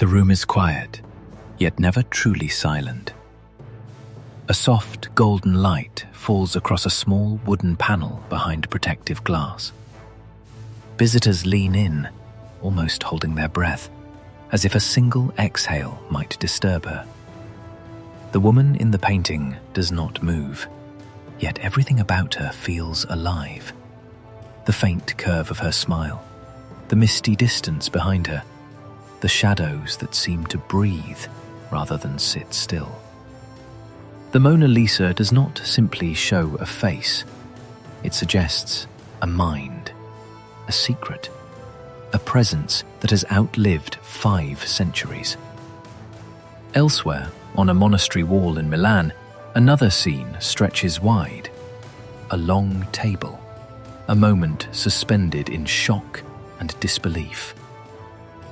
The room is quiet, yet never truly silent. A soft golden light falls across a small wooden panel behind protective glass. Visitors lean in, almost holding their breath, as if a single exhale might disturb her. The woman in the painting does not move, yet everything about her feels alive. The faint curve of her smile, the misty distance behind her, the shadows that seem to breathe rather than sit still. The Mona Lisa does not simply show a face. It suggests a mind, a secret, a presence that has outlived 5 centuries. Elsewhere, on a monastery wall in Milan, another scene stretches wide. A long table, a moment suspended in shock and disbelief.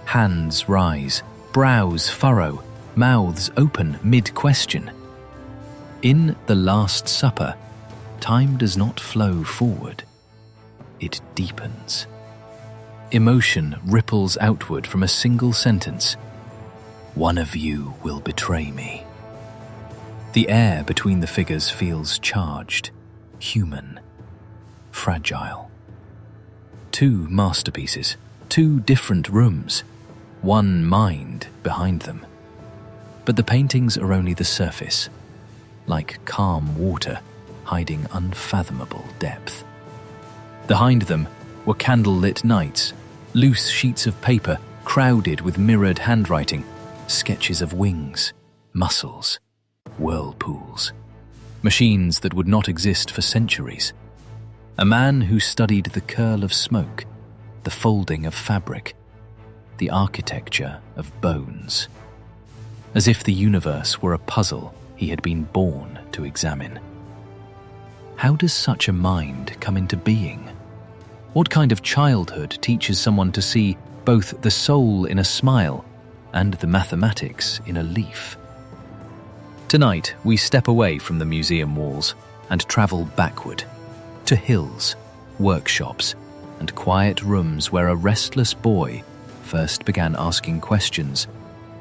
Hands rise, brows furrow, mouths open mid-question. In the Last Supper, time does not flow forward. It deepens. Emotion ripples outward from a single sentence. "One of you will betray me." The air between the figures feels charged, human, fragile. 2 masterpieces, 2 different rooms, one mind behind them. But the paintings are only the surface, like calm water hiding unfathomable depth. Behind them were candle-lit nights, loose sheets of paper crowded with mirrored handwriting, sketches of wings, muscles, whirlpools, machines that would not exist for centuries. A man who studied the curl of smoke, the folding of fabric, the architecture of bones. As if the universe were a puzzle he had been born to examine. How does such a mind come into being? What kind of childhood teaches someone to see both the soul in a smile and the mathematics in a leaf? Tonight, we step away from the museum walls and travel backward to hills, workshops, and quiet rooms where a restless boy first began asking questions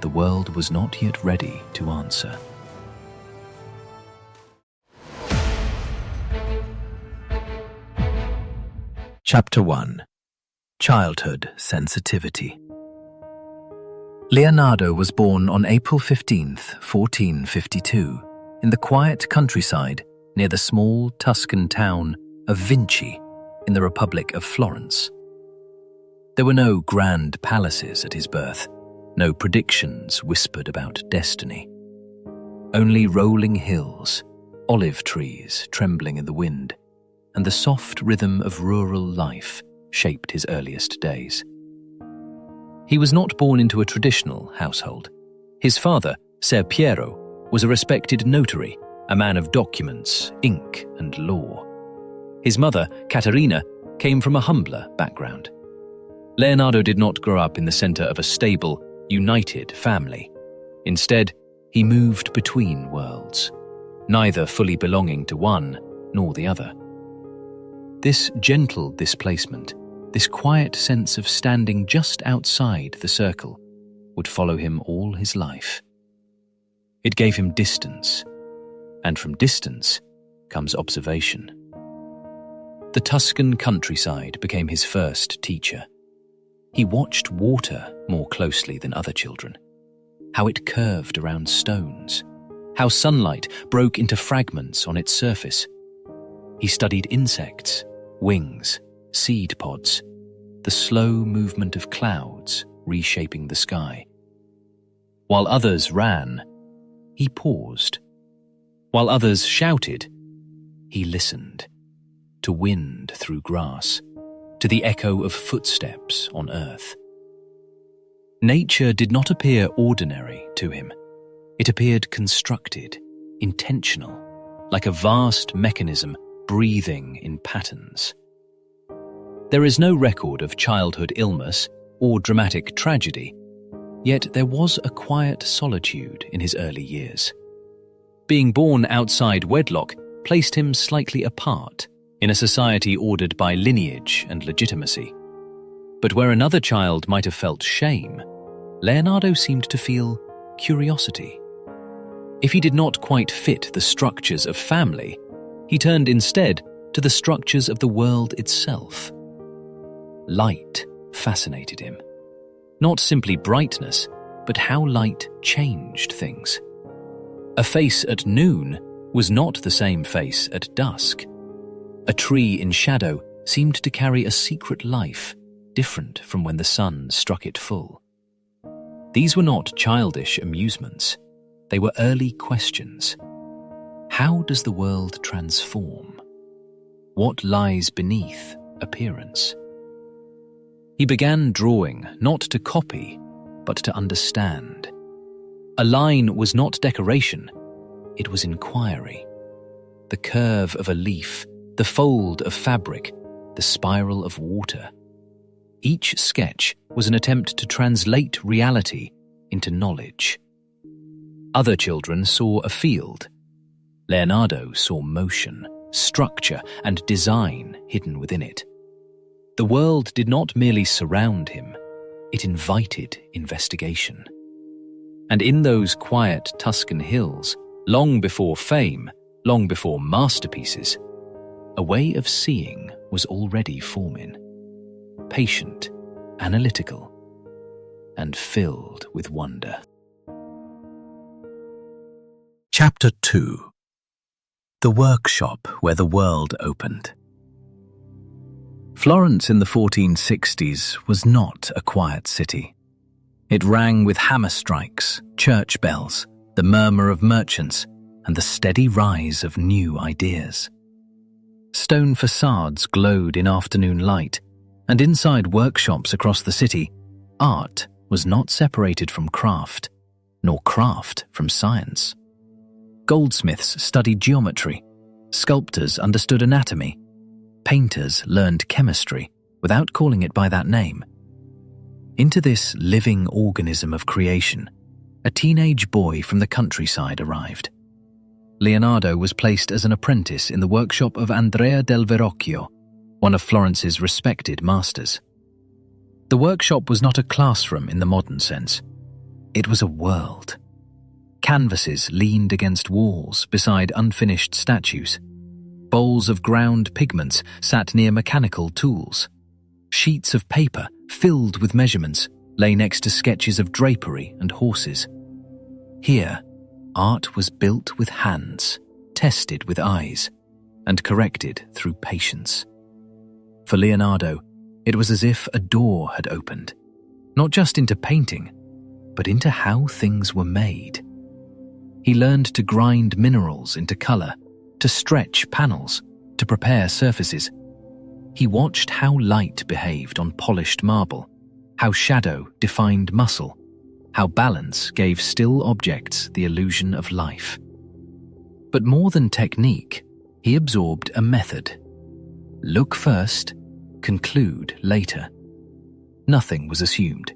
the world was not yet ready to answer. Chapter 1. Childhood Sensitivity. Leonardo was born on April 15th, 1452, in the quiet countryside near the small Tuscan town of Vinci in the Republic of Florence. There were no grand palaces at his birth, no predictions whispered about destiny. Only rolling hills, olive trees trembling in the wind, and the soft rhythm of rural life shaped his earliest days. He was not born into a traditional household. His father, Ser Piero, was a respected notary, a man of documents, ink, and law. His mother, Caterina, came from a humbler background. Leonardo did not grow up in the center of a stable, united family. Instead, he moved between worlds, neither fully belonging to one nor the other. This gentle displacement, this quiet sense of standing just outside the circle, would follow him all his life. It gave him distance, and from distance comes observation. The Tuscan countryside became his first teacher. He watched water more closely than other children, how it curved around stones, how sunlight broke into fragments on its surface. He studied insects, wings, seed pods, the slow movement of clouds reshaping the sky. While others ran, he paused. While others shouted, he listened. To wind through grass, to the echo of footsteps on earth. Nature did not appear ordinary to him. It appeared constructed, intentional, like a vast mechanism breathing in patterns. There is no record of childhood illness or dramatic tragedy, yet there was a quiet solitude in his early years. Being born outside wedlock placed him slightly apart in a society ordered by lineage and legitimacy. But where another child might have felt shame, Leonardo seemed to feel curiosity. If he did not quite fit the structures of family, he turned instead to the structures of the world itself. Light fascinated him. Not simply brightness, but how light changed things. A face at noon was not the same face at dusk. A tree in shadow seemed to carry a secret life, different from when the sun struck it full. These were not childish amusements. They were early questions. How does the world transform? What lies beneath appearance? He began drawing not to copy, but to understand. A line was not decoration, it was inquiry. The curve of a leaf, the fold of fabric, the spiral of water. Each sketch was an attempt to translate reality into knowledge. Other children saw a field. Leonardo saw motion, structure, and design hidden within it. The world did not merely surround him, it invited investigation. And in those quiet Tuscan hills, long before fame, long before masterpieces, a way of seeing was already forming. Patient, analytical, and filled with wonder. Chapter 2. The workshop where the world opened. Florence in the 1460s was not a quiet city. It rang with hammer strikes, church bells, the murmur of merchants, and the steady rise of new ideas. Stone facades glowed in afternoon light, and inside workshops across the city, art was not separated from craft, nor craft from science. Goldsmiths studied geometry, sculptors understood anatomy, painters learned chemistry without calling it by that name. Into this living organism of creation, a teenage boy from the countryside arrived. Leonardo was placed as an apprentice in the workshop of Andrea del Verrocchio, one of Florence's respected masters. The workshop was not a classroom in the modern sense. It was a world. Canvases leaned against walls beside unfinished statues. Bowls of ground pigments sat near mechanical tools. Sheets of paper, filled with measurements, lay next to sketches of drapery and horses. Here, art was built with hands, tested with eyes, and corrected through patience. For Leonardo, it was as if a door had opened, not just into painting, but into how things were made. He learned to grind minerals into color, to stretch panels, to prepare surfaces. He watched how light behaved on polished marble, how shadow defined muscle, how balance gave still objects the illusion of life. But more than technique, he absorbed a method. Look first, conclude later. Nothing was assumed.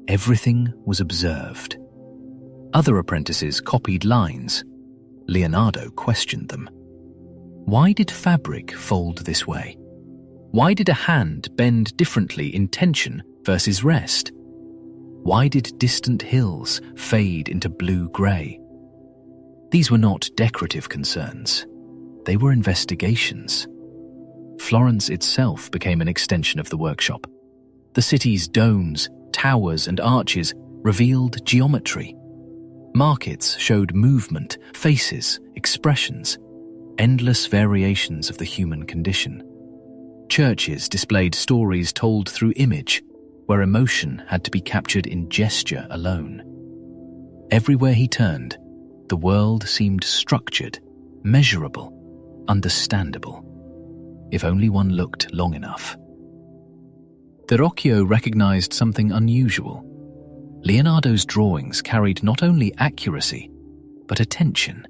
Everything was observed. Other apprentices copied lines. Leonardo questioned them. Why did fabric fold this way? Why did a hand bend differently in tension versus rest? Why did distant hills fade into blue-grey? These were not decorative concerns. They were investigations. Florence itself became an extension of the workshop. The city's domes, towers, and arches revealed geometry. Markets showed movement, faces, expressions, endless variations of the human condition. Churches displayed stories told through image, where emotion had to be captured in gesture alone. Everywhere he turned, the world seemed structured, measurable, understandable, if only one looked long enough. Verrocchio recognized something unusual. Leonardo's drawings carried not only accuracy, but attention,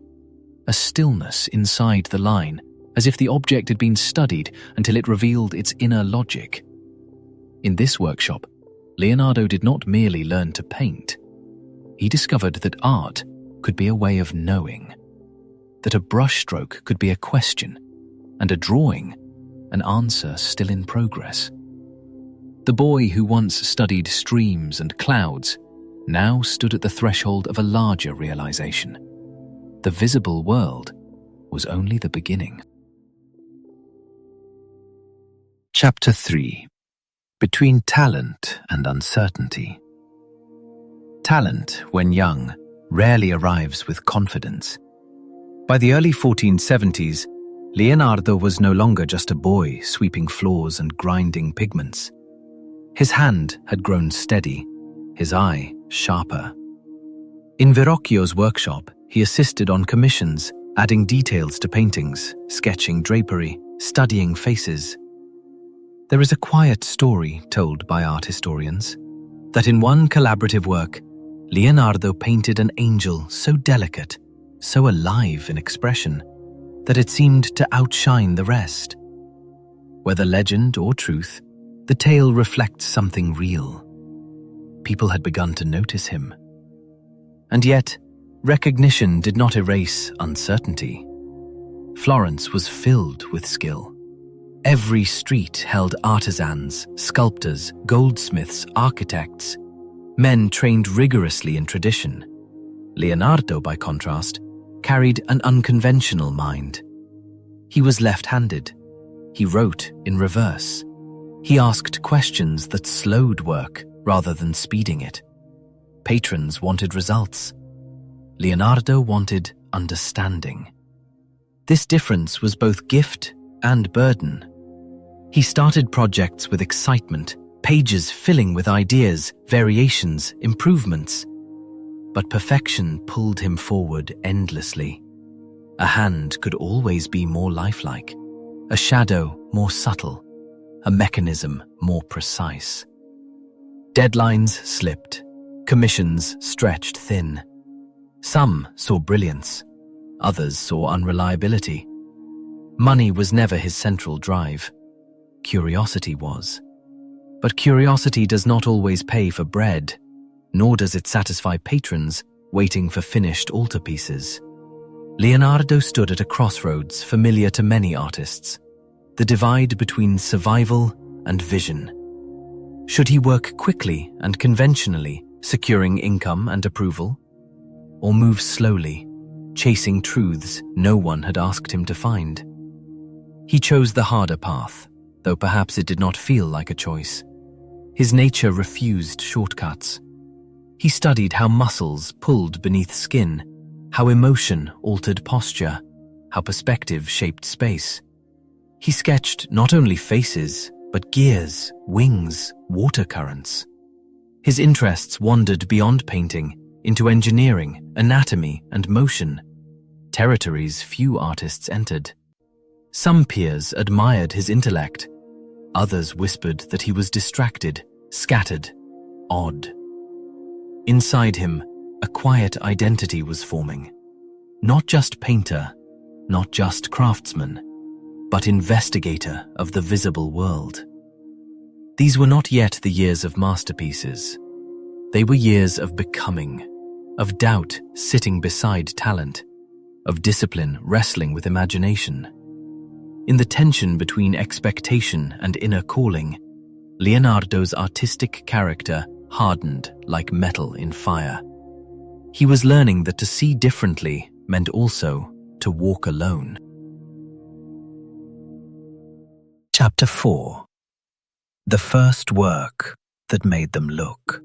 a stillness inside the line, as if the object had been studied until it revealed its inner logic. In this workshop, Leonardo did not merely learn to paint. He discovered that art could be a way of knowing, that a brushstroke could be a question, and a drawing, an answer still in progress. The boy who once studied streams and clouds now stood at the threshold of a larger realization. The visible world was only the beginning. Chapter 3. Between Talent and Uncertainty. Talent, when young, rarely arrives with confidence. By the early 1470s, Leonardo was no longer just a boy sweeping floors and grinding pigments. His hand had grown steady, his eye sharper. In Verrocchio's workshop, he assisted on commissions, adding details to paintings, sketching drapery, studying faces. There is a quiet story told by art historians that in one collaborative work, Leonardo painted an angel so delicate, so alive in expression, that it seemed to outshine the rest. Whether legend or truth, the tale reflects something real. People had begun to notice him. And yet, recognition did not erase uncertainty. Florence was filled with skill. Every street held artisans, sculptors, goldsmiths, architects, men trained rigorously in tradition. Leonardo, by contrast, carried an unconventional mind. He was left-handed. He wrote in reverse. He asked questions that slowed work rather than speeding it. Patrons wanted results. Leonardo wanted understanding. This difference was both gift and burden. He started projects with excitement, pages filling with ideas, variations, improvements. But perfection pulled him forward endlessly. A hand could always be more lifelike, a shadow more subtle, a mechanism more precise. Deadlines slipped, commissions stretched thin. Some saw brilliance, others saw unreliability. Money was never his central drive. Curiosity was. But curiosity does not always pay for bread, nor does it satisfy patrons waiting for finished altarpieces. Leonardo stood at a crossroads familiar to many artists, the divide between survival and vision. Should he work quickly and conventionally, securing income and approval? Or move slowly, chasing truths no one had asked him to find? He chose the harder path, though perhaps it did not feel like a choice. His nature refused shortcuts. He studied how muscles pulled beneath skin, how emotion altered posture, how perspective shaped space. He sketched not only faces, but gears, wings, water currents. His interests wandered beyond painting into engineering, anatomy, and motion, territories few artists entered. Some peers admired his intellect. Others whispered that he was distracted, scattered, odd. Inside him, a quiet identity was forming. Not just painter, not just craftsman, but investigator of the visible world. These were not yet the years of masterpieces. They were years of becoming, of doubt sitting beside talent, of discipline wrestling with imagination. In the tension between expectation and inner calling, Leonardo's artistic character hardened like metal in fire. He was learning that to see differently meant also to walk alone. Chapter 4. The first work that made them look.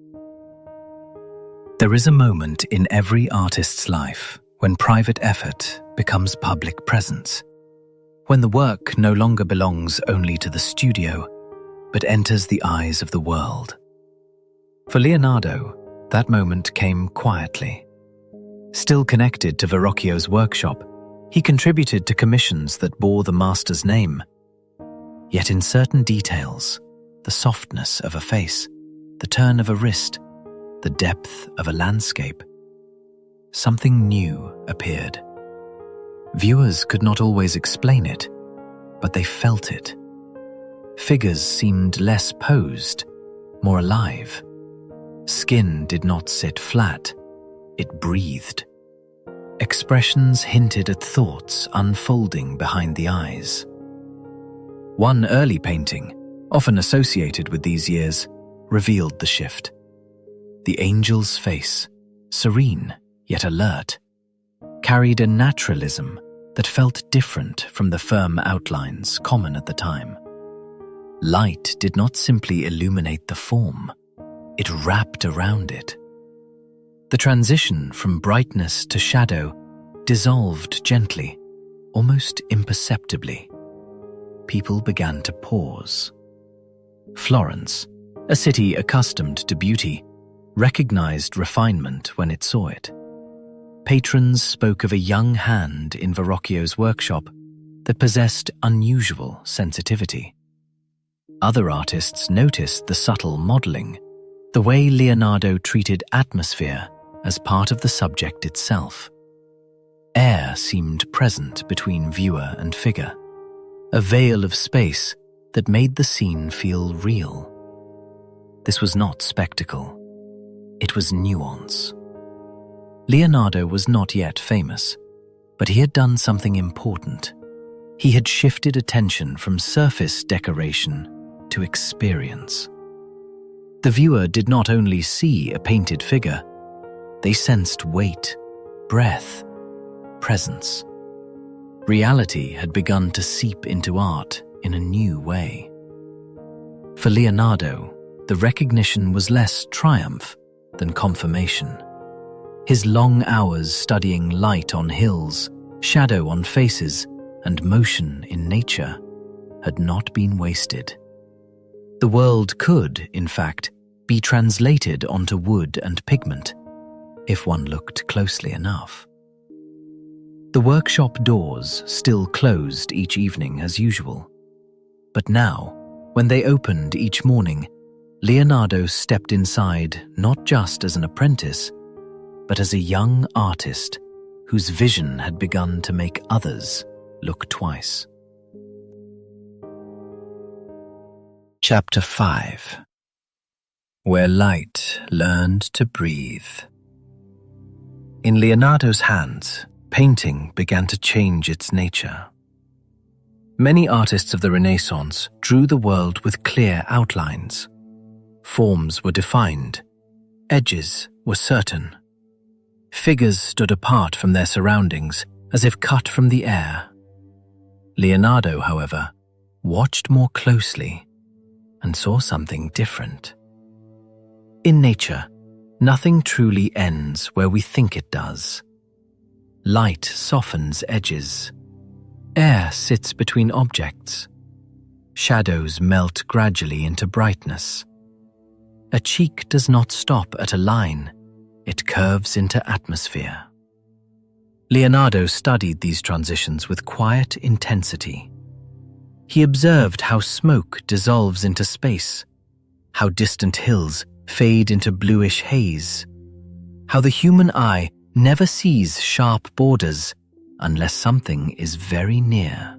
There is a moment in every artist's life when private effort becomes public presence, when the work no longer belongs only to the studio, but enters the eyes of the world. For Leonardo, that moment came quietly. Still connected to Verrocchio's workshop, he contributed to commissions that bore the master's name. Yet in certain details, the softness of a face, the turn of a wrist, the depth of a landscape, something new appeared. Viewers could not always explain it, but they felt it. Figures seemed less posed, more alive. Skin did not sit flat, it breathed. Expressions hinted at thoughts unfolding behind the eyes. One early painting, often associated with these years, revealed the shift. the angel's face, serene yet alert, carried a naturalism that felt different from the firm outlines common at the time. Light did not simply illuminate the form, it wrapped around it. The transition from brightness to shadow dissolved gently, almost imperceptibly. People began to pause. Florence, a city accustomed to beauty, recognized refinement when it saw it. Patrons spoke of a young hand in Verrocchio's workshop that possessed unusual sensitivity. Other artists noticed the subtle modeling, the way Leonardo treated atmosphere as part of the subject itself. Air seemed present between viewer and figure, a veil of space that made the scene feel real. This was not spectacle, it was nuance. Leonardo was not yet famous, but he had done something important. He had shifted attention from surface decoration to experience. The viewer did not only see a painted figure, they sensed weight, breath, presence. Reality had begun to seep into art in a new way. For Leonardo, the recognition was less triumph than confirmation. His long hours studying light on hills, shadow on faces, and motion in nature had not been wasted. The world could, in fact, be translated onto wood and pigment, if one looked closely enough. The workshop doors still closed each evening as usual, but now, when they opened each morning, Leonardo stepped inside not just as an apprentice, but as a young artist whose vision had begun to make others look twice. Chapter 5. Where Light Learned to Breathe. In Leonardo's hands, painting began to change its nature. Many artists of the Renaissance drew the world with clear outlines. Forms were defined, edges were certain. Figures stood apart from their surroundings as if cut from the air. Leonardo, however, watched more closely and saw something different. In nature, nothing truly ends where we think it does. Light softens edges. Air sits between objects. Shadows melt gradually into brightness. A cheek does not stop at a line, it curves into atmosphere. Leonardo studied these transitions with quiet intensity. He observed how smoke dissolves into space, how distant hills fade into bluish haze, how the human eye never sees sharp borders unless something is very near.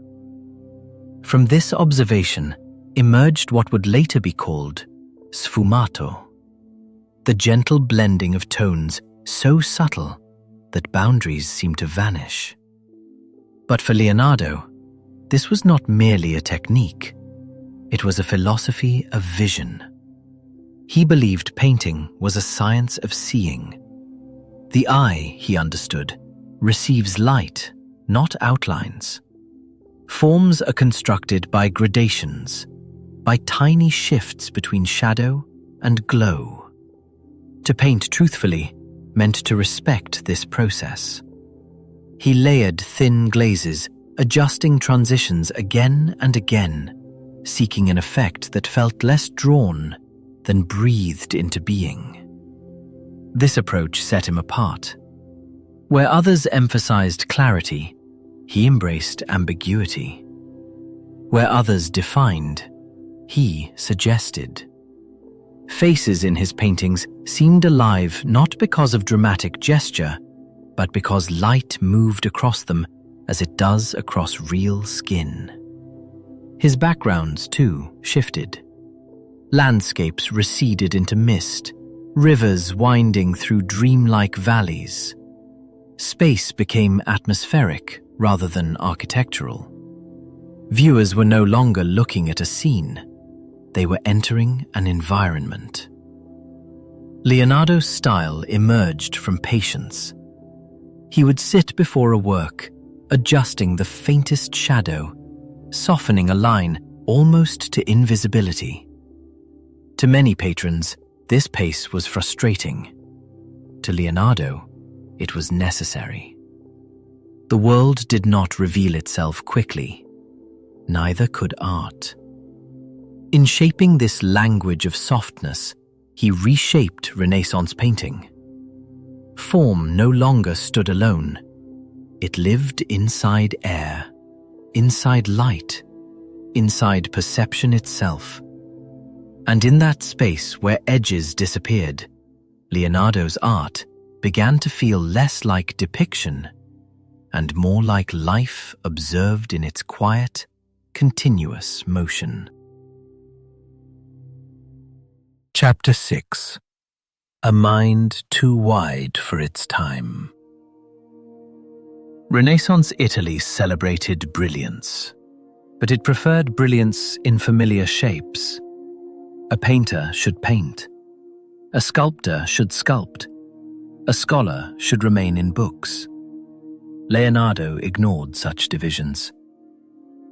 From this observation emerged what would later be called sfumato, the gentle blending of tones so subtle that boundaries seem to vanish. But for Leonardo, this was not merely a technique, it was a philosophy of vision. He believed painting was a science of seeing. The eye, he understood, receives light, not outlines. Forms are constructed by gradations, by tiny shifts between shadow and glow. To paint truthfully meant to respect this process. He layered thin glazes, adjusting transitions again and again, seeking an effect that felt less drawn than breathed into being. This approach set him apart. Where others emphasized clarity, he embraced ambiguity. Where others defined, he suggested. Faces in his paintings seemed alive not because of dramatic gesture, but because light moved across them as it does across real skin. His backgrounds, too, shifted. Landscapes receded into mist, rivers winding through dreamlike valleys. Space became atmospheric rather than architectural. Viewers were no longer looking at a scene, they were entering an environment. Leonardo's style emerged from patience. He would sit before a work, adjusting the faintest shadow, softening a line almost to invisibility. To many patrons, this pace was frustrating. To Leonardo, it was necessary. The world did not reveal itself quickly. Neither could art. In shaping this language of softness, he reshaped Renaissance painting. Form no longer stood alone. It lived inside air, inside light, inside perception itself. And in that space where edges disappeared, Leonardo's art began to feel less like depiction and more like life observed in its quiet, continuous motion. Chapter 6. A Mind Too Wide for Its Time. Renaissance Italy celebrated brilliance, but it preferred brilliance in familiar shapes. A painter should paint. A sculptor should sculpt. A scholar should remain in books. Leonardo ignored such divisions.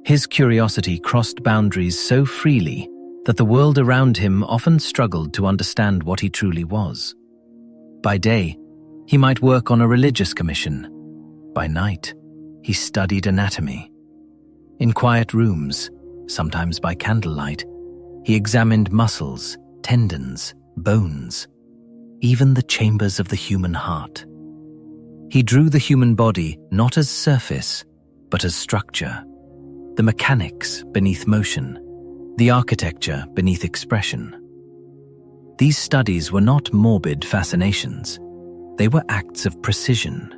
His curiosity crossed boundaries so freely that the world around him often struggled to understand what he truly was. By day, he might work on a religious commission. By night, he studied anatomy. In quiet rooms, sometimes by candlelight, he examined muscles, tendons, bones, even the chambers of the human heart. He drew the human body not as surface, but as structure, the mechanics beneath motion, the architecture beneath expression. These studies were not morbid fascinations. They were acts of precision.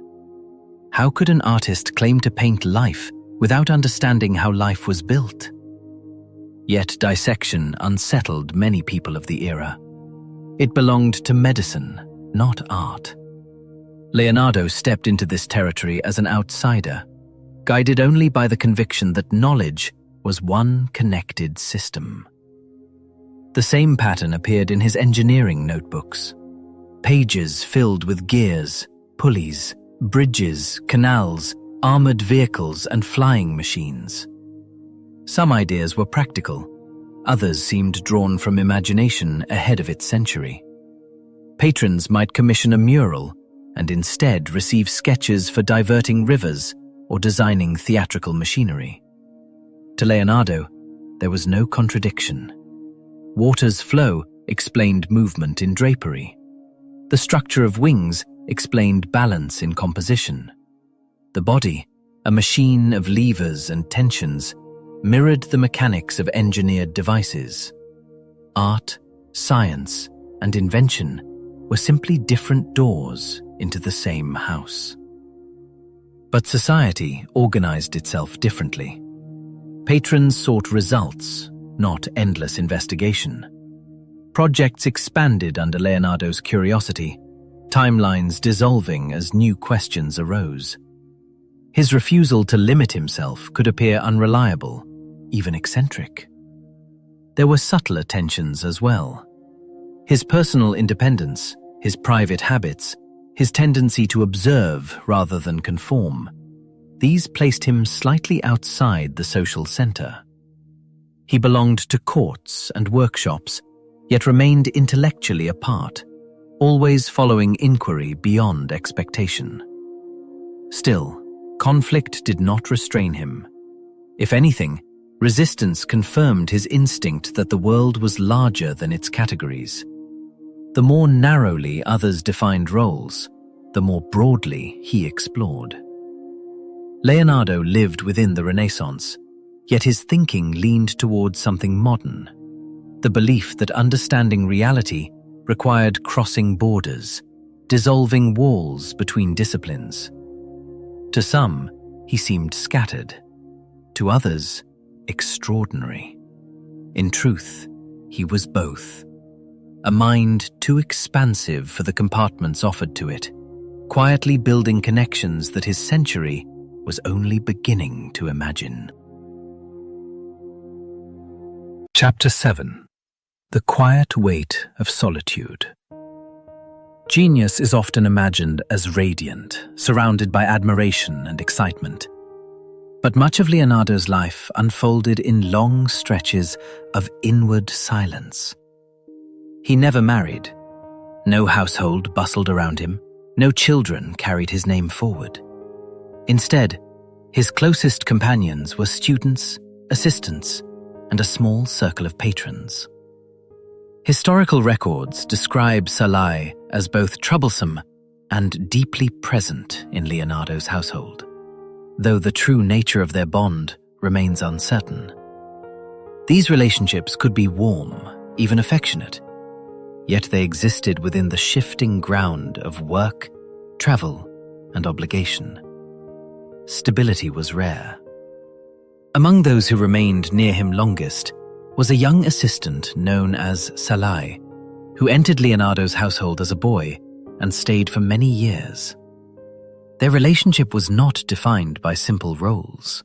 How could an artist claim to paint life without understanding how life was built? Yet dissection unsettled many people of the era. It belonged to medicine, not art. Leonardo stepped into this territory as an outsider, guided only by the conviction that knowledge was one connected system. The same pattern appeared in his engineering notebooks. Pages filled with gears, pulleys, bridges, canals, armored vehicles, and flying machines. Some ideas were practical, others seemed drawn from imagination ahead of its century. Patrons might commission a mural and instead receive sketches for diverting rivers or designing theatrical machinery. To Leonardo, there was no contradiction. Water's flow explained movement in drapery. The structure of wings explained balance in composition. The body, a machine of levers and tensions, mirrored the mechanics of engineered devices. Art, science, and invention were simply different doors into the same house. But society organized itself differently. Patrons sought results, not endless investigation. Projects expanded under Leonardo's curiosity, timelines dissolving as new questions arose. His refusal to limit himself could appear unreliable, even eccentric. There were subtler tensions as well. His personal independence, his private habits, his tendency to observe rather than conform, these placed him slightly outside the social center. He belonged to courts and workshops, yet remained intellectually apart, always following inquiry beyond expectation. Still, conflict did not restrain him. If anything, resistance confirmed his instinct that the world was larger than its categories. The more narrowly others defined roles, the more broadly he explored. Leonardo lived within the Renaissance, yet his thinking leaned towards something modern, the belief that understanding reality required crossing borders, dissolving walls between disciplines. To some, he seemed scattered. To others, extraordinary. In truth, he was both. A mind too expansive for the compartments offered to it, quietly building connections that his century was only beginning to imagine. Chapter 7. The Quiet Weight of Solitude. Genius is often imagined as radiant, surrounded by admiration and excitement. But much of Leonardo's life unfolded in long stretches of inward silence. He never married. No household bustled around him. No children carried his name forward. Instead, his closest companions were students, assistants, and a small circle of patrons. Historical records describe Salai as both troublesome and deeply present in Leonardo's household, though the true nature of their bond remains uncertain. These relationships could be warm, even affectionate, yet they existed within the shifting ground of work, travel, and obligation. Stability was rare. Among those who remained near him longest was a young assistant known as Salai, who entered Leonardo's household as a boy and stayed for many years. Their relationship was not defined by simple roles.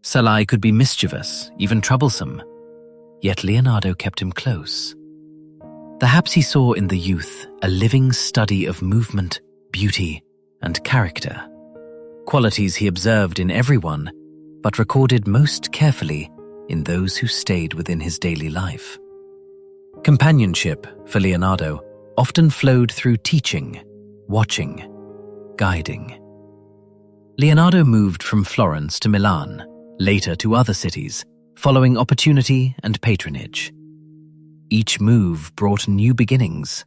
Salai could be mischievous, even troublesome, yet Leonardo kept him close. Perhaps he saw in the youth a living study of movement, beauty, and character, qualities he observed in everyone, but recorded most carefully in those who stayed within his daily life. Companionship, for Leonardo, often flowed through teaching, watching, guiding. Leonardo moved from Florence to Milan, later to other cities, following opportunity and patronage. Each move brought new beginnings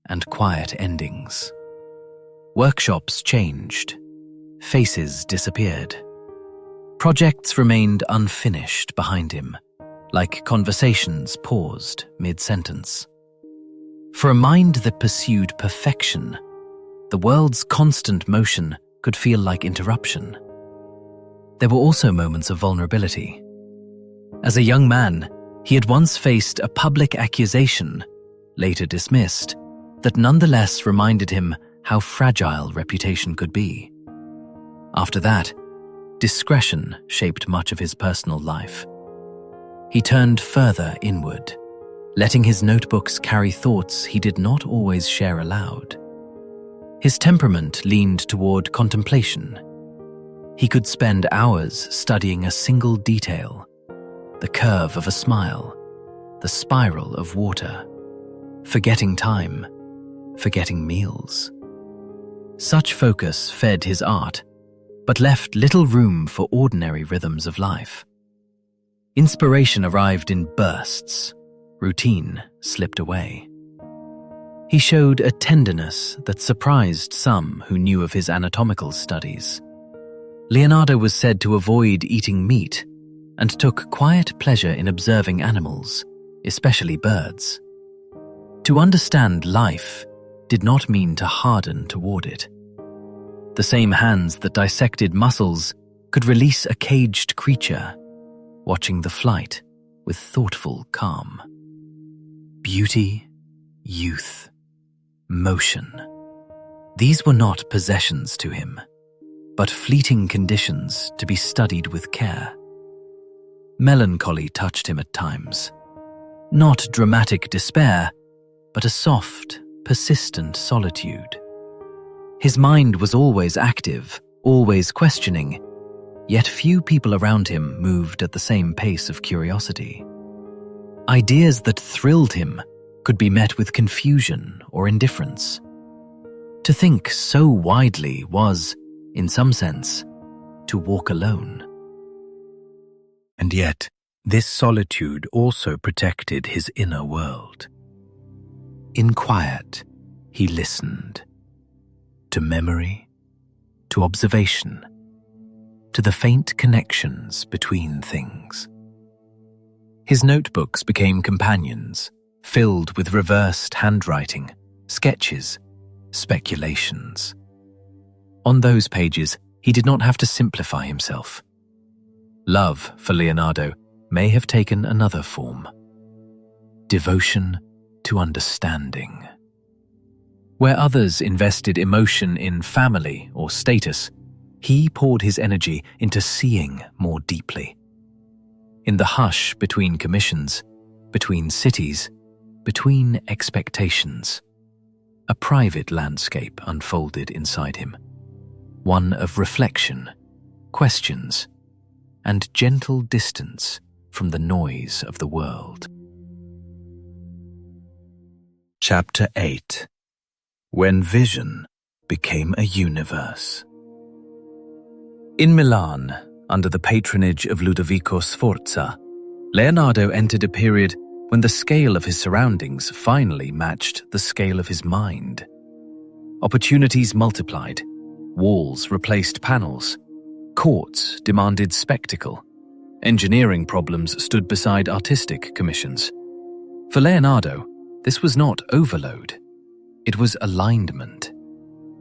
and quiet endings. Workshops changed. Faces disappeared. Projects remained unfinished behind him, like conversations paused mid-sentence. For a mind that pursued perfection, the world's constant motion could feel like interruption. There were also moments of vulnerability. As a young man, he had once faced a public accusation, later dismissed, that nonetheless reminded him how fragile reputation could be. After that, discretion shaped much of his personal life. He turned further inward, letting his notebooks carry thoughts he did not always share aloud. His temperament leaned toward contemplation. He could spend hours studying a single detail, the curve of a smile, the spiral of water, forgetting time, forgetting meals. Such focus fed his art, but left little room for ordinary rhythms of life. Inspiration arrived in bursts. Routine slipped away. He showed a tenderness that surprised some who knew of his anatomical studies. Leonardo was said to avoid eating meat and took quiet pleasure in observing animals, especially birds. To understand life did not mean to harden toward it. The same hands that dissected muscles could release a caged creature, watching the flight with thoughtful calm. Beauty, youth, motion. These were not possessions to him, but fleeting conditions to be studied with care. Melancholy touched him at times. Not dramatic despair, but a soft, persistent solitude. His mind was always active, always questioning, yet few people around him moved at the same pace of curiosity. Ideas that thrilled him could be met with confusion or indifference. To think so widely was, in some sense, to walk alone. And yet, this solitude also protected his inner world. In quiet, he listened. To memory, to observation, to the faint connections between things. His notebooks became companions, filled with reversed handwriting, sketches, speculations. On those pages, he did not have to simplify himself. Love, for Leonardo, may have taken another form. Devotion to understanding. Where others invested emotion in family or status, he poured his energy into seeing more deeply. In the hush between commissions, between cities, between expectations, A private landscape unfolded inside him, one of reflection, questions, and gentle distance from the noise of the world. Chapter 8. When Vision Became a Universe. In Milan, under the patronage of Ludovico Sforza, Leonardo entered a period when the scale of his surroundings finally matched the scale of his mind. Opportunities multiplied, walls replaced panels, courts demanded spectacle, engineering problems stood beside artistic commissions. For Leonardo, this was not overload, it was alignment.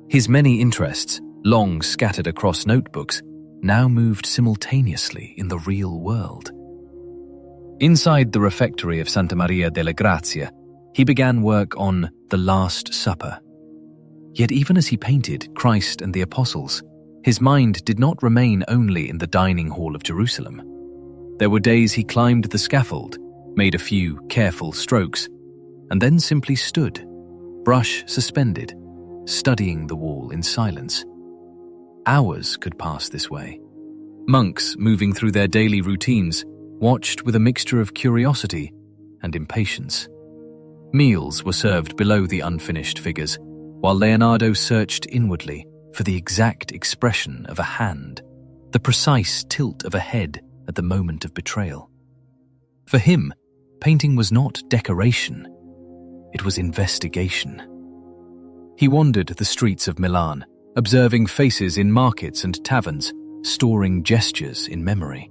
His many interests, long scattered across notebooks, now moved simultaneously in the real world. Inside the refectory of Santa Maria delle Grazie, he began work on The Last Supper. Yet even as he painted Christ and the Apostles, his mind did not remain only in the dining hall of Jerusalem. There were days he climbed the scaffold, made a few careful strokes, and then simply stood, brush suspended, studying the wall in silence. Hours could pass this way. Monks, moving through their daily routines, watched with a mixture of curiosity and impatience. Meals were served below the unfinished figures, while Leonardo searched inwardly for the exact expression of a hand, the precise tilt of a head at the moment of betrayal. For him, painting was not decoration, it was investigation. He wandered the streets of Milan, observing faces in markets and taverns, storing gestures in memory.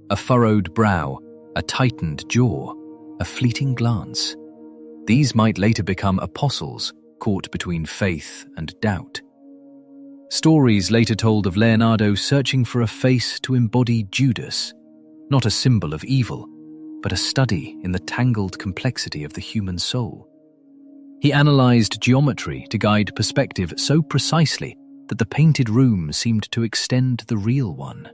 A furrowed brow, a tightened jaw, a fleeting glance. These might later become apostles caught between faith and doubt. Stories later told of Leonardo searching for a face to embody Judas, not a symbol of evil, but a study in the tangled complexity of the human soul. He analyzed geometry to guide perspective so precisely that the painted room seemed to extend the real one.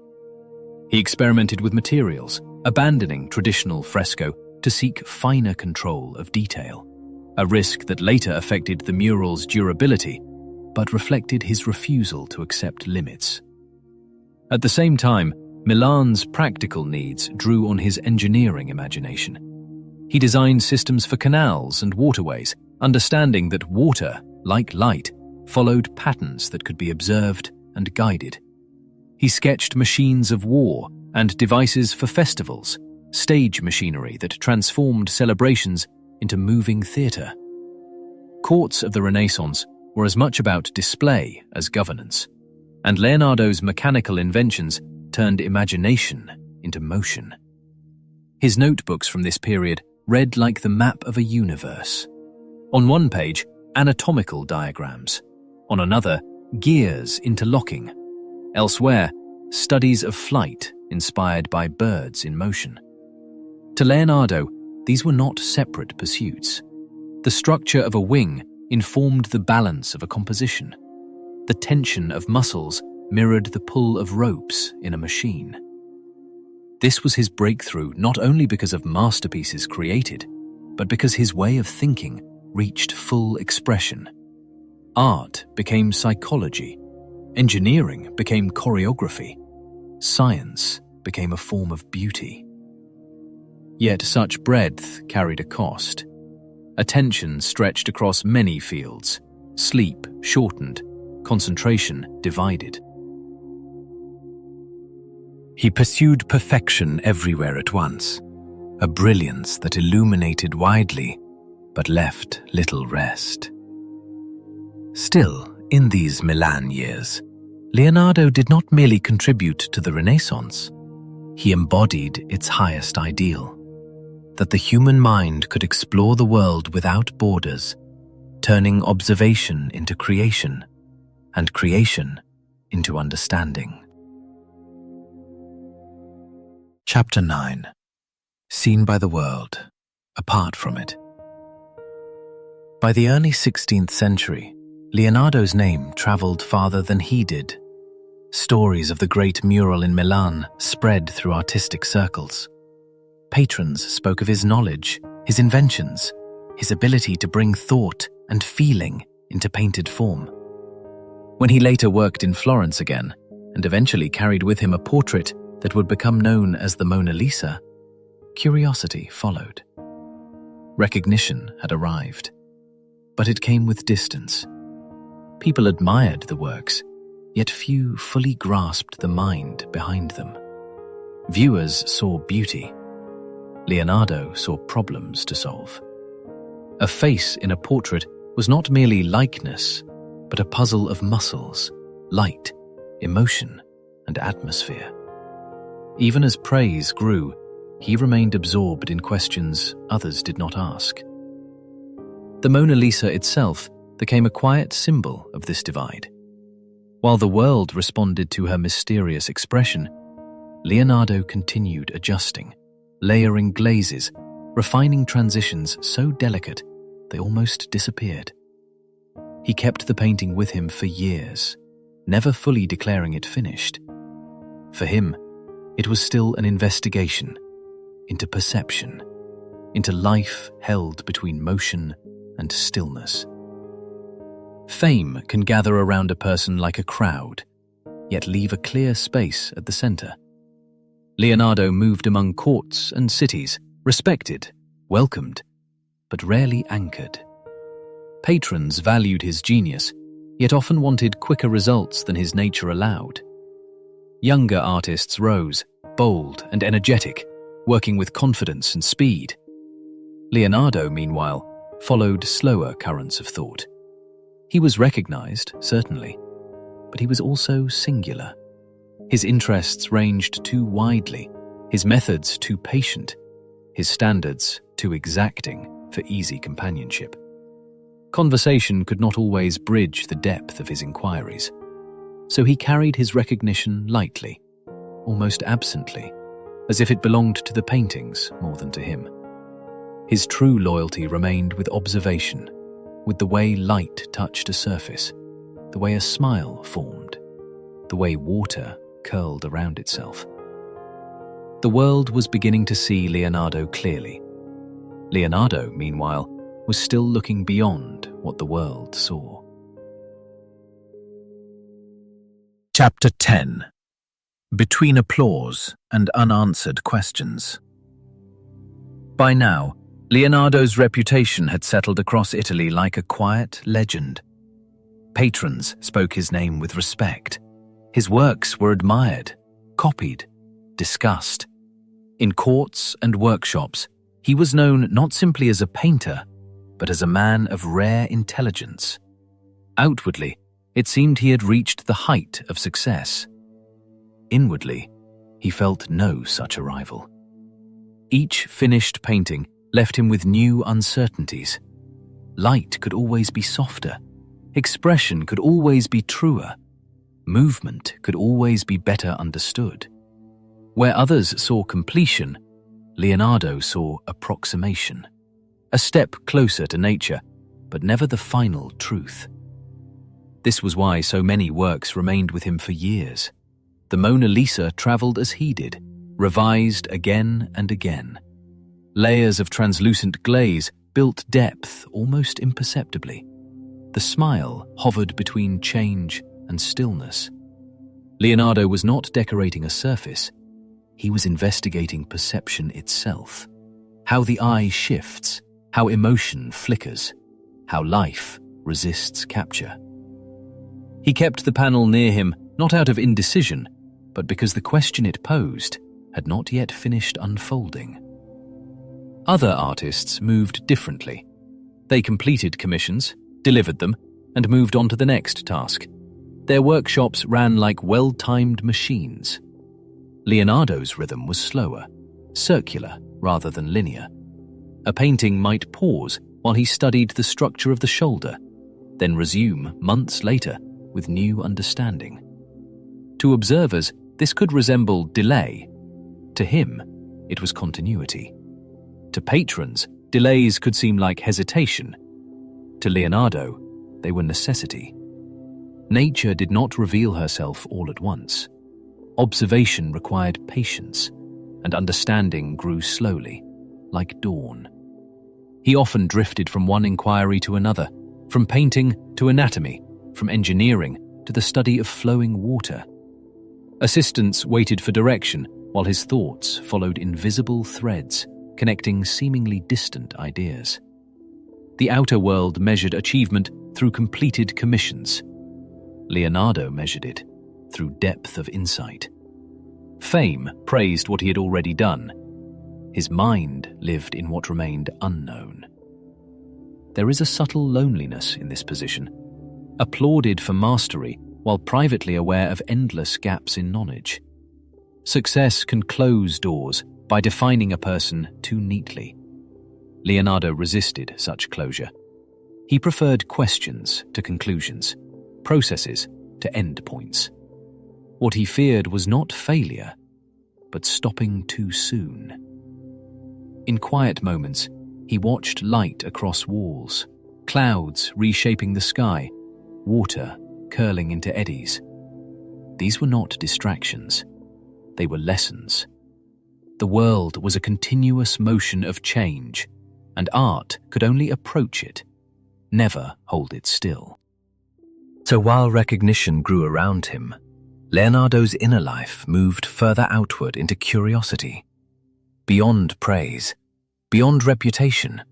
He experimented with materials, abandoning traditional fresco to seek finer control of detail, a risk that later affected the mural's durability, but reflected his refusal to accept limits. At the same time, Milan's practical needs drew on his engineering imagination. He designed systems for canals and waterways, understanding that water, like light, followed patterns that could be observed and guided. He sketched machines of war and devices for festivals, stage machinery that transformed celebrations into moving theatre. Courts of the Renaissance were as much about display as governance, and Leonardo's mechanical inventions turned imagination into motion. His notebooks from this period read like the map of a universe. On one page, anatomical diagrams. On another, gears interlocking. Elsewhere, studies of flight inspired by birds in motion. To Leonardo, these were not separate pursuits. The structure of a wing informed the balance of a composition. The tension of muscles mirrored the pull of ropes in a machine. This was his breakthrough not only because of masterpieces created, but because his way of thinking reached full expression. Art became psychology. Engineering became choreography. Science became a form of beauty. Yet such breadth carried a cost. Attention stretched across many fields. Sleep shortened. Concentration divided. He pursued perfection everywhere at once, a brilliance that illuminated widely, but left little rest. Still, in these Milan years, Leonardo did not merely contribute to the Renaissance. He embodied its highest ideal, that the human mind could explore the world without borders, turning observation into creation, and creation into understanding. Chapter 9. Seen by the world, apart from it. By the early 16th century, Leonardo's name traveled farther than he did. Stories of the great mural in Milan spread through artistic circles. Patrons spoke of his knowledge, his inventions, his ability to bring thought and feeling into painted form. When he later worked in Florence again, and eventually carried with him a portrait that would become known as the Mona Lisa, curiosity followed. Recognition had arrived, but it came with distance. People admired the works, yet few fully grasped the mind behind them. Viewers saw beauty. Leonardo saw problems to solve. A face in a portrait was not merely likeness, but a puzzle of muscles, light, emotion, and atmosphere. Even as praise grew, he remained absorbed in questions others did not ask. The Mona Lisa itself became a quiet symbol of this divide. While the world responded to her mysterious expression, Leonardo continued adjusting, layering glazes, refining transitions so delicate they almost disappeared. He kept the painting with him for years, never fully declaring it finished. For him, it was still an investigation into perception, into life held between motion and stillness. Fame can gather around a person like a crowd, yet leave a clear space at the center. Leonardo moved among courts and cities, respected, welcomed, but rarely anchored. Patrons valued his genius, yet often wanted quicker results than his nature allowed. Younger artists rose, bold and energetic, working with confidence and speed. Leonardo, meanwhile, followed slower currents of thought. He was recognized, certainly, but he was also singular. His interests ranged too widely, his methods too patient, his standards too exacting for easy companionship. Conversation could not always bridge the depth of his inquiries, so he carried his recognition lightly, almost absently, as if it belonged to the paintings more than to him. His true loyalty remained with observation, with the way light touched a surface, the way a smile formed, the way water curled around itself. The world was beginning to see Leonardo clearly. Leonardo, meanwhile, was still looking beyond what the world saw. Chapter 10. Between Applause and Unanswered Questions. By now, Leonardo's reputation had settled across Italy like a quiet legend. Patrons spoke his name with respect. His works were admired, copied, discussed. In courts and workshops, he was known not simply as a painter, but as a man of rare intelligence. Outwardly, it seemed he had reached the height of success. Inwardly, he felt no such arrival. Each finished painting left him with new uncertainties. Light could always be softer. Expression could always be truer. Movement could always be better understood. Where others saw completion, Leonardo saw approximation. A step closer to nature, but never the final truth. This was why so many works remained with him for years. The Mona Lisa traveled as he did, revised again and again. Layers of translucent glaze built depth almost imperceptibly. The smile hovered between change and stillness. Leonardo was not decorating a surface. He was investigating perception itself. How the eye shifts, how emotion flickers, how life resists capture. He kept the panel near him not out of indecision, but because the question it posed had not yet finished unfolding. Other artists moved differently. They completed commissions, delivered them, and moved on to the next task. Their workshops ran like well-timed machines. Leonardo's rhythm was slower, circular rather than linear. A painting might pause while he studied the structure of the shoulder, then resume months later with new understanding. To observers, this could resemble delay. To him, it was continuity. To patrons, delays could seem like hesitation. To Leonardo, they were necessity. Nature did not reveal herself all at once. Observation required patience, and understanding grew slowly, like dawn. He often drifted from one inquiry to another, From painting to anatomy, from engineering to the study of flowing water. Assistants waited for direction while his thoughts followed invisible threads connecting seemingly distant ideas. The outer world measured achievement through completed commissions. Leonardo measured it through depth of insight. Fame praised what he had already done. His mind lived in what remained unknown. There is a subtle loneliness in this position, applauded for mastery while privately aware of endless gaps in knowledge. Success can close doors by defining a person too neatly. Leonardo resisted such closure. He preferred questions to conclusions, processes to endpoints. What he feared was not failure, but stopping too soon. In quiet moments, he watched light across walls, clouds reshaping the sky, water curling into eddies. These were not distractions. They were lessons. The world was a continuous motion of change, and art could only approach it, never hold it still. So while recognition grew around him, Leonardo's inner life moved further outward into curiosity, beyond praise, beyond reputation,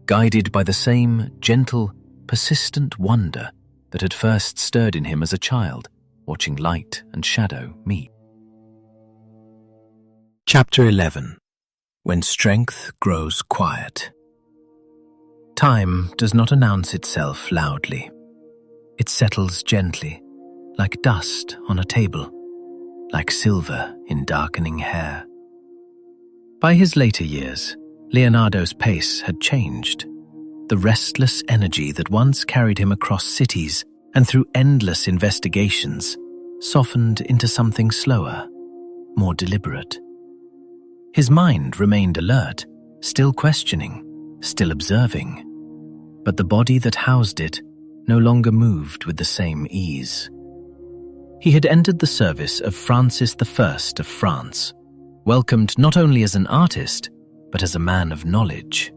guided by the same gentle, persistent wonder that had first stirred in him as a child, watching light and shadow meet. Chapter 11. When Strength Grows Quiet. Time does not announce itself loudly. It settles gently, like dust on a table, like silver in darkening hair. By his later years, Leonardo's pace had changed. The restless energy that once carried him across cities and through endless investigations softened into something slower, more deliberate. His mind remained alert, still questioning, still observing, but the body that housed it no longer moved with the same ease. He had entered the service of Francis I of France, welcomed not only as an artist, but as a man of knowledge.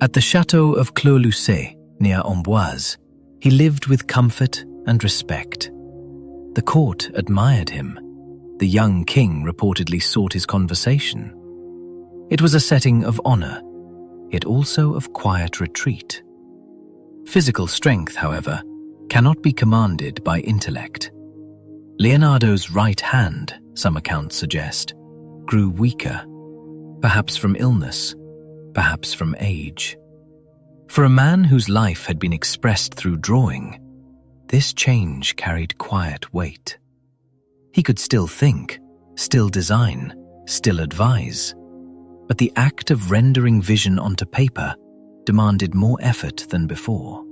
At the chateau of Clos-Lucé, near Amboise, he lived with comfort and respect. The court admired him. The young king reportedly sought his conversation. It was a setting of honor, yet also of quiet retreat. Physical strength, however, cannot be commanded by intellect. Leonardo's right hand, some accounts suggest, grew weaker, perhaps from illness, perhaps from age. For a man whose life had been expressed through drawing, this change carried quiet weight. He could still think, still design, still advise, but the act of rendering vision onto paper demanded more effort than before.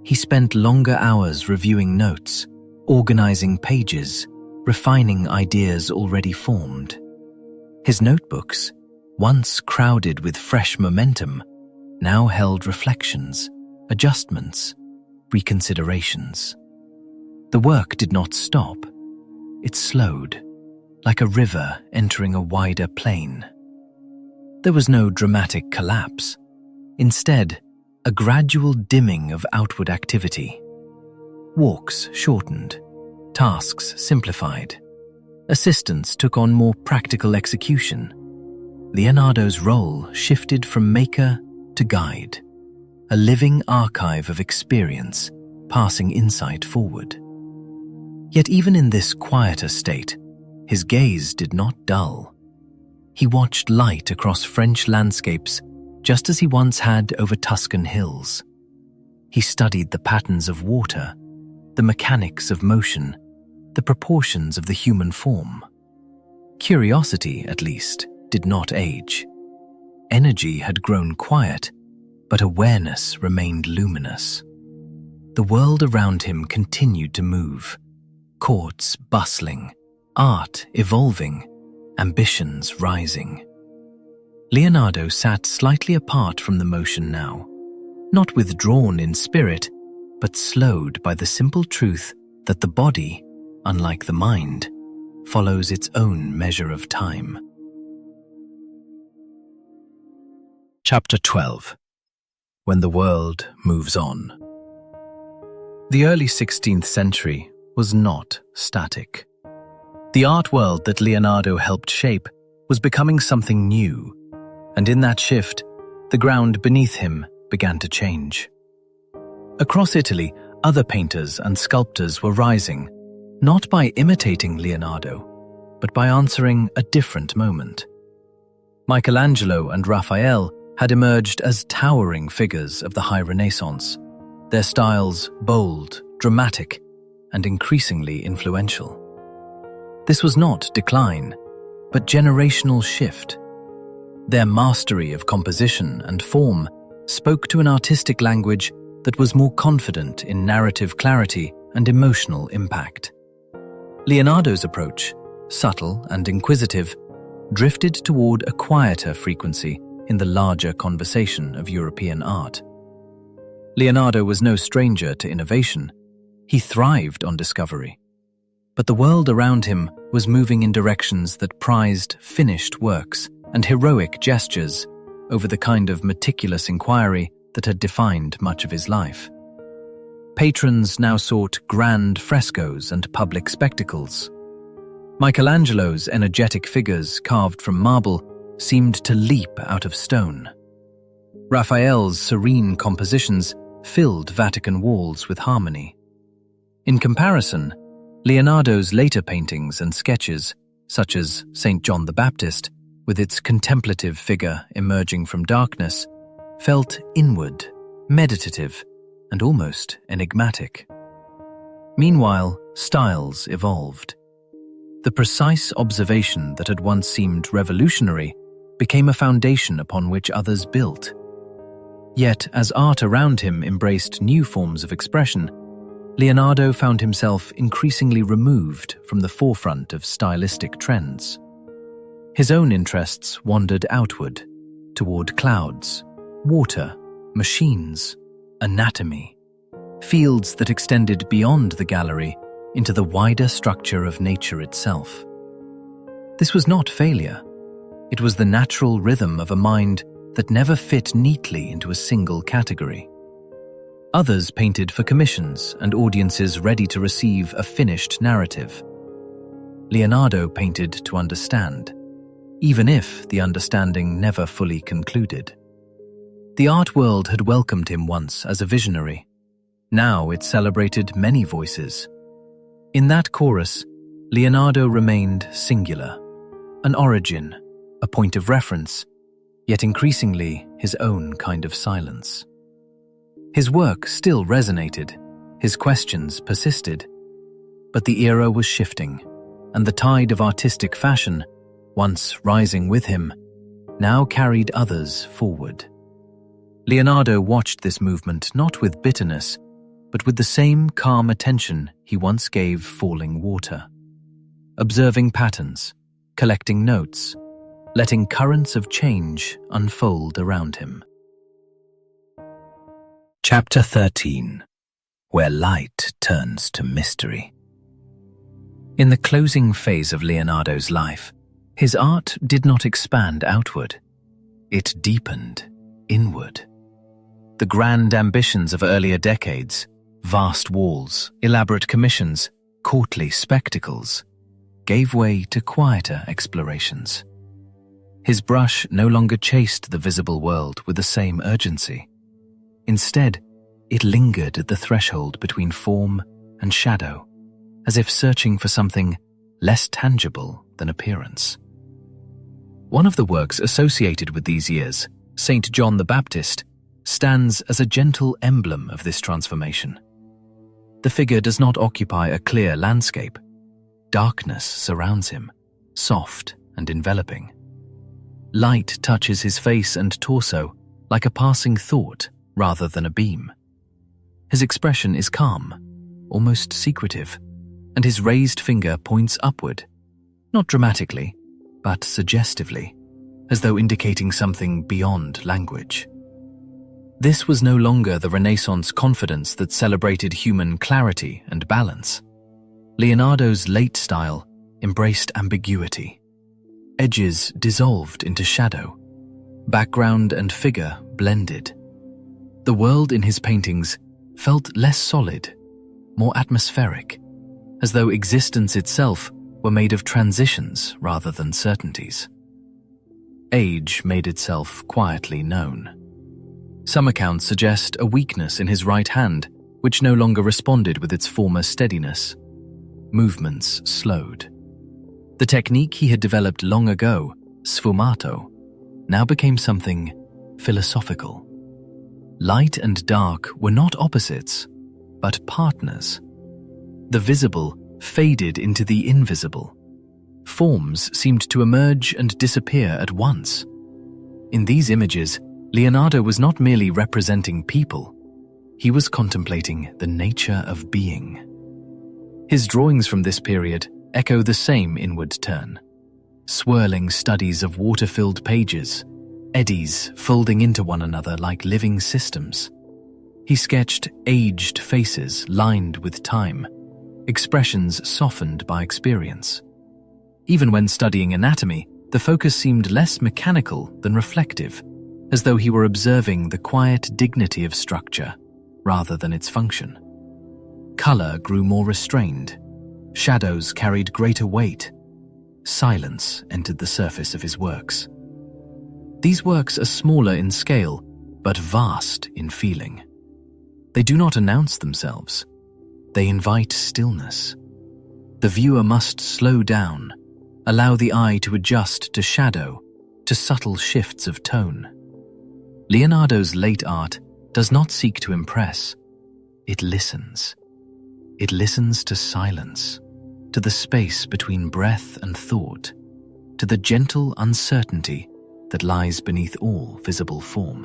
He spent longer hours reviewing notes, organizing pages, refining ideas already formed. His notebooks, once crowded with fresh momentum, now held reflections, adjustments, reconsiderations. The work did not stop. It slowed, like a river entering a wider plain. There was no dramatic collapse. Instead, a gradual dimming of outward activity. Walks shortened, tasks simplified. Assistants took on more practical execution. Leonardo's role shifted from maker to guide, a living archive of experience, passing insight forward. Yet even in this quieter state, his gaze did not dull. He watched light across French landscapes just as he once had over Tuscan hills. He studied the patterns of water, the mechanics of motion, the proportions of the human form. Curiosity, at least, did not age. Energy had grown quiet, but awareness remained luminous. The world around him continued to move, courts bustling, art evolving, ambitions rising. Leonardo sat slightly apart from the motion now, not withdrawn in spirit, but slowed by the simple truth that the body, unlike the mind, follows its own measure of time. Chapter 12. when the world moves on. The early 16th century was not static. The art world that Leonardo helped shape was becoming something new, and in that shift, the ground beneath him began to change. Across Italy, other painters and sculptors were rising, not by imitating Leonardo, but by answering a different moment. Michelangelo and Raphael had emerged as towering figures of the High Renaissance, their styles bold, dramatic, and increasingly influential. This was not decline, but generational shift. Their mastery of composition and form spoke to an artistic language that was more confident in narrative clarity and emotional impact. Leonardo's approach, subtle and inquisitive, drifted toward a quieter frequency in the larger conversation of European art. Leonardo was no stranger to innovation. He thrived on discovery. But the world around him was moving in directions that prized finished works and heroic gestures over the kind of meticulous inquiry that had defined much of his life. Patrons now sought grand frescoes and public spectacles. Michelangelo's energetic figures carved from marble seemed to leap out of stone. Raphael's serene compositions filled Vatican walls with harmony. In comparison, Leonardo's later paintings and sketches, such as St. John the Baptist, with its contemplative figure emerging from darkness, felt inward, meditative, and almost enigmatic. Meanwhile, styles evolved. The precise observation that had once seemed revolutionary became a foundation upon which others built. Yet, as art around him embraced new forms of expression, Leonardo found himself increasingly removed from the forefront of stylistic trends. His own interests wandered outward, toward clouds, water, machines, anatomy, fields that extended beyond the gallery into the wider structure of nature itself. This was not failure. It was the natural rhythm of a mind that never fit neatly into a single category. Others painted for commissions and audiences ready to receive a finished narrative. Leonardo painted to understand, even if the understanding never fully concluded. The art world had welcomed him once as a visionary. Now it celebrated many voices. In that chorus, Leonardo remained singular, an origin, a point of reference, yet increasingly his own kind of silence. His work still resonated, his questions persisted, but the era was shifting, and the tide of artistic fashion, once rising with him, now carried others forward. Leonardo watched this movement not with bitterness, but with the same calm attention he once gave falling water. Observing patterns, collecting notes, letting currents of change unfold around him. Chapter 13. Where Light Turns to Mystery. In the closing phase of Leonardo's life, his art did not expand outward. It deepened inward. The grand ambitions of earlier decades, vast walls, elaborate commissions, courtly spectacles, gave way to quieter explorations. His brush no longer chased the visible world with the same urgency. Instead, it lingered at the threshold between form and shadow, as if searching for something less tangible than appearance. One of the works associated with these years, St. John the Baptist, stands as a gentle emblem of this transformation. The figure does not occupy a clear landscape. Darkness surrounds him, soft and enveloping. Light touches his face and torso like a passing thought rather than a beam. His expression is calm, almost secretive, and his raised finger points upward, not dramatically, but suggestively, as though indicating something beyond language. This was no longer the Renaissance confidence that celebrated human clarity and balance. Leonardo's late style embraced ambiguity. Edges dissolved into shadow. Background and figure blended. The world in his paintings felt less solid, more atmospheric, as though existence itself were made of transitions rather than certainties. Age made itself quietly known. Some accounts suggest a weakness in his right hand, which no longer responded with its former steadiness. Movements slowed. The technique he had developed long ago, sfumato, now became something philosophical. Light and dark were not opposites, but partners. The visible faded into the invisible. Forms seemed to emerge and disappear at once. In these images, Leonardo was not merely representing people, he was contemplating the nature of being. His drawings from this period echo the same inward turn. Swirling studies of water-filled pages, eddies folding into one another like living systems. He sketched aged faces lined with time, expressions softened by experience. Even when studying anatomy, the focus seemed less mechanical than reflective, as though he were observing the quiet dignity of structure rather than its function. Color grew more restrained. Shadows carried greater weight. Silence entered the surface of his works. These works are smaller in scale, but vast in feeling. They do not announce themselves. They invite stillness. The viewer must slow down, allow the eye to adjust to shadow, to subtle shifts of tone. Leonardo's late art does not seek to impress. It listens. It listens to silence, to the space between breath and thought, to the gentle uncertainty that lies beneath all visible form.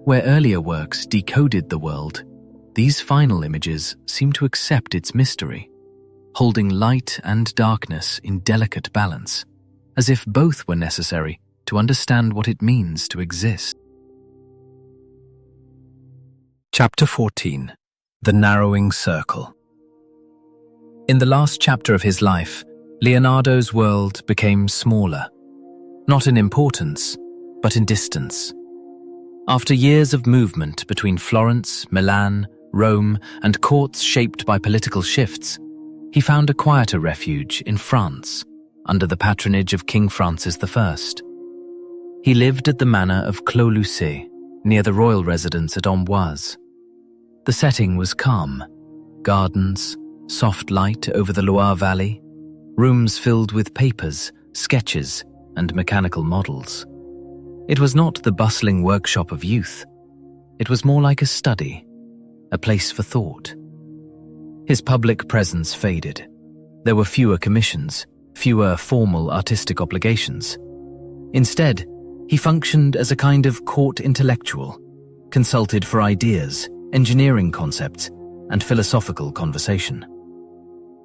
Where earlier works decoded the world, these final images seem to accept its mystery, holding light and darkness in delicate balance, as if both were necessary to understand what it means to exist. Chapter 14. The Narrowing Circle. In the last chapter of his life, Leonardo's world became smaller, not in importance, but in distance. After years of movement between Florence, Milan, Rome, and courts shaped by political shifts, he found a quieter refuge in France, under the patronage of King Francis I. He lived at the manor of Clos-Lucé, near the royal residence at Amboise. The setting was calm: gardens, soft light over the Loire Valley, rooms filled with papers, sketches, and mechanical models. It was not the bustling workshop of youth. It was more like a study, a place for thought. His public presence faded. There were fewer commissions, fewer formal artistic obligations. Instead, he functioned as a kind of court intellectual, consulted for ideas, engineering concepts, and philosophical conversation.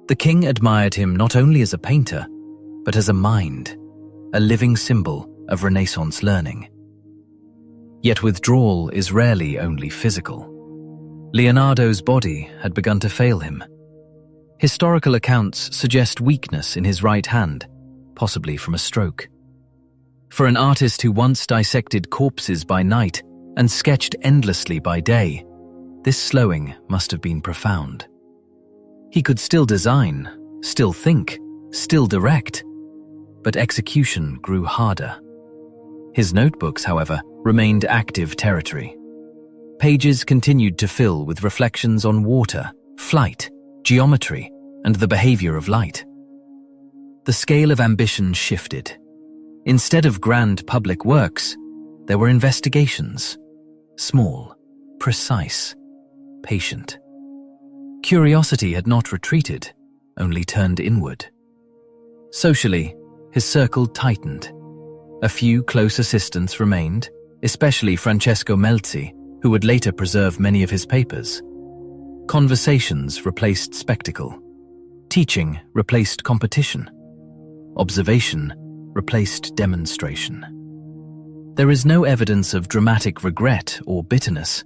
The king admired him not only as a painter, but as a mind, a living symbol of Renaissance learning. Yet withdrawal is rarely only physical. Leonardo's body had begun to fail him. Historical accounts suggest weakness in his right hand, possibly from a stroke. For an artist who once dissected corpses by night and sketched endlessly by day, this slowing must have been profound. He could still design, still think, still direct, but execution grew harder. His notebooks, however, remained active territory. Pages continued to fill with reflections on water, flight, geometry, and the behavior of light. The scale of ambition shifted. Instead of grand public works, there were investigations, small, precise, patient. Curiosity had not retreated, only turned inward. Socially, his circle tightened. A few close assistants remained, especially Francesco Melzi, who would later preserve many of his papers. Conversations replaced spectacle. Teaching replaced competition. Observation replaced demonstration. There is no evidence of dramatic regret or bitterness,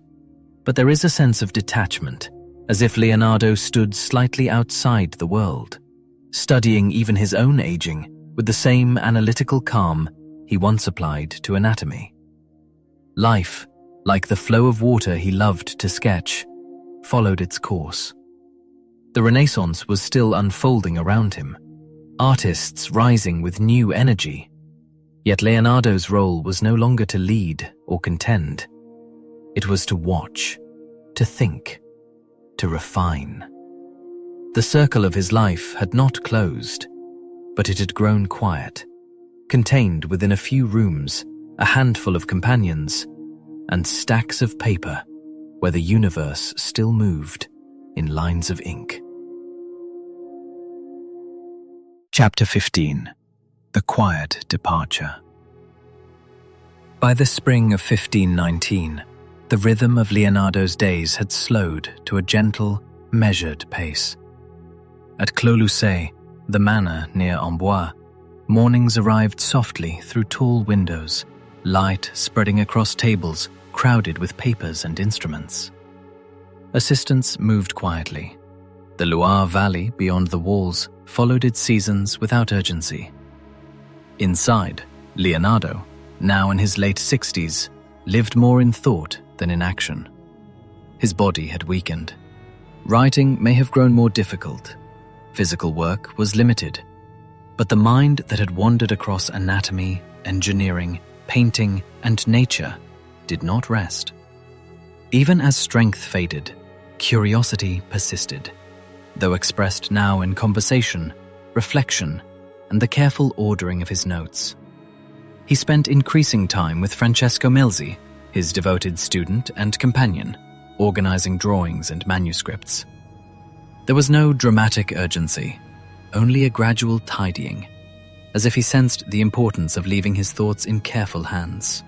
but there is a sense of detachment, as if Leonardo stood slightly outside the world, studying even his own aging with the same analytical calm he once applied to anatomy. Life, like the flow of water he loved to sketch, followed its course. The Renaissance was still unfolding around him, artists rising with new energy. Yet Leonardo's role was no longer to lead or contend. It was to watch, to think, to refine. The circle of his life had not closed, but it had grown quiet, contained within a few rooms, a handful of companions, and stacks of paper where the universe still moved in lines of ink. Chapter 15. The Quiet Departure. By the spring of 1519, the rhythm of Leonardo's days had slowed to a gentle, measured pace. At Clos-Lucé, the manor near Amboise, mornings arrived softly through tall windows, light spreading across tables crowded with papers and instruments. Assistants moved quietly. The Loire Valley beyond the walls followed its seasons without urgency. Inside, Leonardo, now in his late 60s, lived more in thought than in action. His body had weakened. Writing may have grown more difficult. Physical work was limited. But the mind that had wandered across anatomy, engineering, painting, and nature did not rest. Even as strength faded, curiosity persisted, though expressed now in conversation, reflection, and the careful ordering of his notes. He spent increasing time with Francesco Melzi, his devoted student and companion, organizing drawings and manuscripts. There was no dramatic urgency, only a gradual tidying, as if he sensed the importance of leaving his thoughts in careful hands.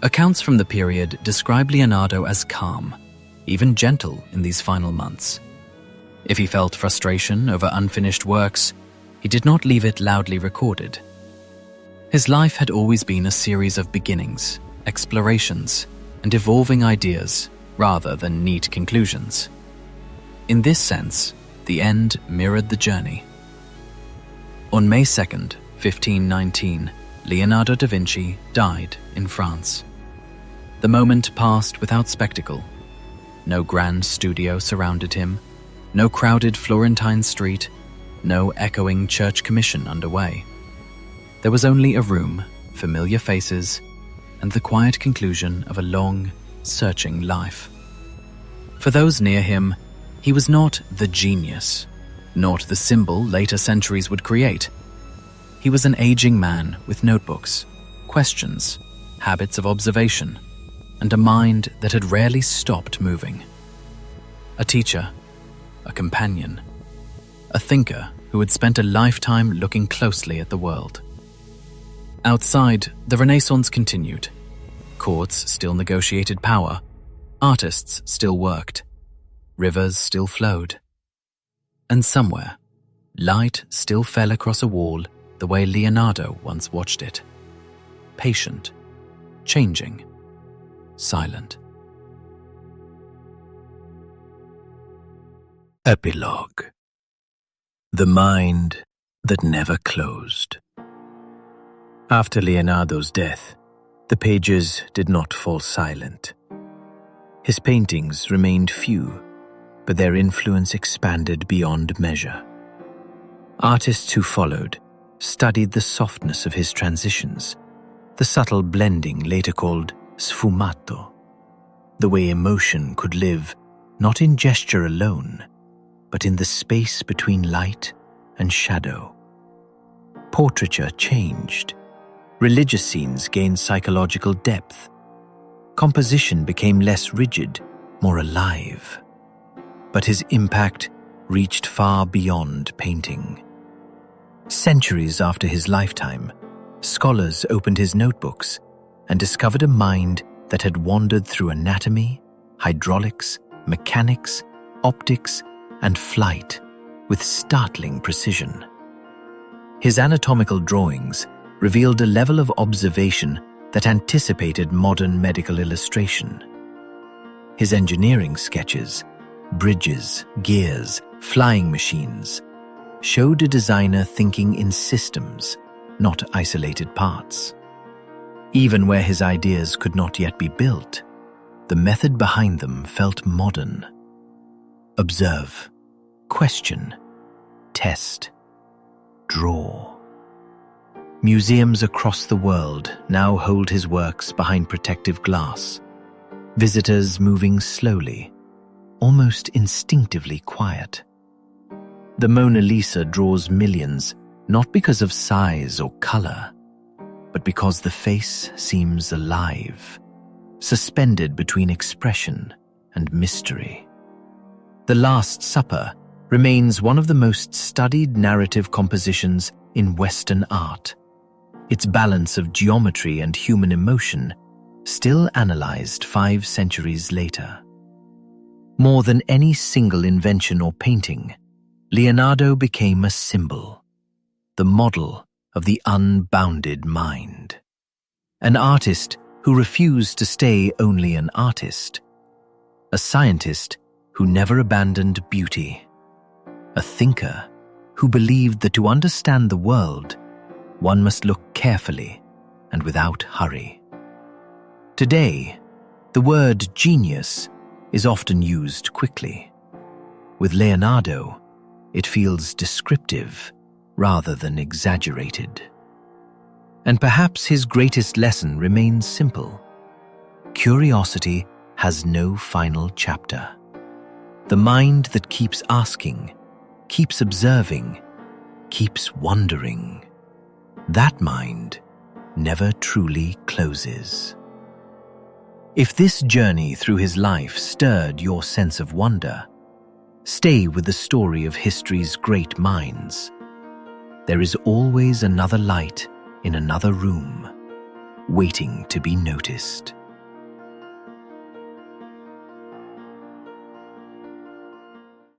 Accounts from the period describe Leonardo as calm, even gentle in these final months. If he felt frustration over unfinished works, he did not leave it loudly recorded. His life had always been a series of beginnings, explorations, and evolving ideas rather than neat conclusions. In this sense, the end mirrored the journey. On May 2nd, 1519, Leonardo da Vinci died in France. The moment passed without spectacle. No grand studio surrounded him, no crowded Florentine street, no echoing church commission underway. There was only a room, familiar faces, and the quiet conclusion of a long, searching life. For those near him, he was not the genius, not the symbol later centuries would create. He was an aging man with notebooks, questions, habits of observation, and a mind that had rarely stopped moving. A teacher, a companion, a thinker who had spent a lifetime looking closely at the world. Outside, the Renaissance continued. Courts still negotiated power, artists still worked, rivers still flowed. And somewhere, light still fell across a wall the way Leonardo once watched it. Patient, changing, silent. Epilogue. The mind that never closed. After Leonardo's death, the pages did not fall silent. His paintings remained few, but their influence expanded beyond measure. Artists who followed studied the softness of his transitions, the subtle blending later called sfumato, the way emotion could live not in gesture alone, but in the space between light and shadow. Portraiture changed. Religious scenes gained psychological depth. Composition became less rigid, more alive. But his impact reached far beyond painting. Centuries after his lifetime, scholars opened his notebooks and discovered a mind that had wandered through anatomy, hydraulics, mechanics, optics, and flight with startling precision. His anatomical drawings revealed a level of observation that anticipated modern medical illustration. His engineering sketches, bridges, gears, flying machines, showed a designer thinking in systems, not isolated parts. Even where his ideas could not yet be built, the method behind them felt modern. Observe, question, test, draw. Museums across the world now hold his works behind protective glass, visitors moving slowly, almost instinctively quiet. The Mona Lisa draws millions not because of size or color, but because the face seems alive, suspended between expression and mystery. The Last Supper remains one of the most studied narrative compositions in Western art, its balance of geometry and human emotion still analyzed 5 centuries later. More than any single invention or painting, Leonardo became a symbol, the model of the unbounded mind. An artist who refused to stay only an artist, a scientist who never abandoned beauty, a thinker who believed that to understand the world, one must look carefully and without hurry. Today, the word genius is often used quickly. With Leonardo, it feels descriptive rather than exaggerated. And perhaps his greatest lesson remains simple. Curiosity has no final chapter. The mind that keeps asking, keeps observing, keeps wondering, that mind never truly closes. If this journey through his life stirred your sense of wonder, stay with the story of history's great minds. There is always another light in another room, waiting to be noticed.